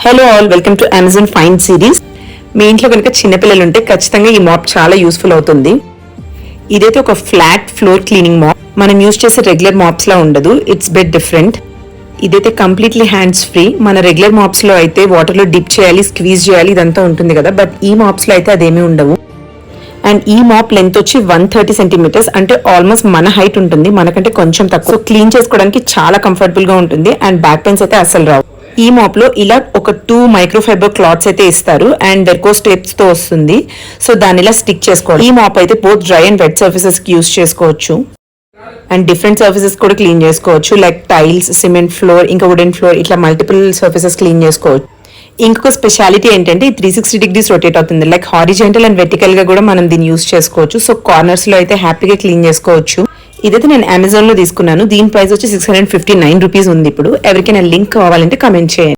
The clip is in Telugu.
Hello all, welcome to Amazon find series. మీ ఇంట్లో కనుక చిన్నపిల్లలు ఉంటే ఖచ్చితంగా ఈ మాప్ చాలా యూస్ఫుల్ అవుతుంది. ఇదైతే ఒక ఫ్లాట్ ఫ్లోర్ క్లీనింగ్ మాప్. మనం యూజ్ చేసే రెగ్యులర్ మాప్స్ లా ఉండదు, ఇట్స్ బెట్ డిఫరెంట్. ఇదైతే కంప్లీట్లీ హ్యాండ్స్ ఫ్రీ. మన రెగ్యులర్ మాప్స్ లో అయితే వాటర్ లో డిప్ చేయాలి, స్క్వీజ్ చేయాలి, ఇదంతా ఉంటుంది కదా. బట్ ఈ మాప్స్ లో అయితే అదేమీ ఉండవు. అండ్ ఈ మాప్ లెంత్ వచ్చి 130 సెంటీమీటర్స్, అంటే ఆల్మోస్ట్ మన హైట్ ఉంటుంది, మనకంటే కొంచెం తక్కువ. క్లీన్ చేసుకోవడానికి చాలా కంఫర్టబుల్ గా ఉంటుంది అండ్ బ్యాక్ పెయిన్స్ అయితే అసలు రావు. ఈ మాప్ లో ఇలా ఒక 2 మైక్రోఫైబర్ క్లాత్స్ అయితే ఇస్తారు అండ్ వెర్కోస్ టేప్స్ తో వస్తుంది. సో దాన్ని ఇలా స్టిక్ చేసుకోవాలి. ఈ మాప్ అయితే both dry and wet surfaces కి యూస్ చేసుకోవచ్చు అండ్ డిఫరెంట్ సర్ఫేసెస్ కూడా క్లీన్ చేసుకోవచ్చు, లైక్ టైల్స్, సిమెంట్ ఫ్లోర్, ఇంకా వుడెన్ ఫ్లోర్, ఇట్లా మల్టిపుల్ సర్ఫేసెస్ క్లీన్ చేసుకోవచ్చు. ఇంకొక స్పెషాలిటీ ఏంటంటే 360 డిగ్రీస్ రొటేట్ అవుతుంది, లైక్ హారిజాంటల్ అండ్ వెర్టికల్ గా కూడా మనం దీన్ని యూస్ చేసుకోవచ్చు. సో కార్నర్స్ లో అయితే హ్యాపీగా క్లీన్ చేసుకోవచ్చు. ఇదైతే నేను అమెజాన్ లో తీసుకున్నాను. దీని ప్రైస్ వచ్చి 659 రూపీస్ ఉంది. ఇప్పుడు ఎవరికైనా లింక్ కావాలంటే కమెంట్ చేయండి.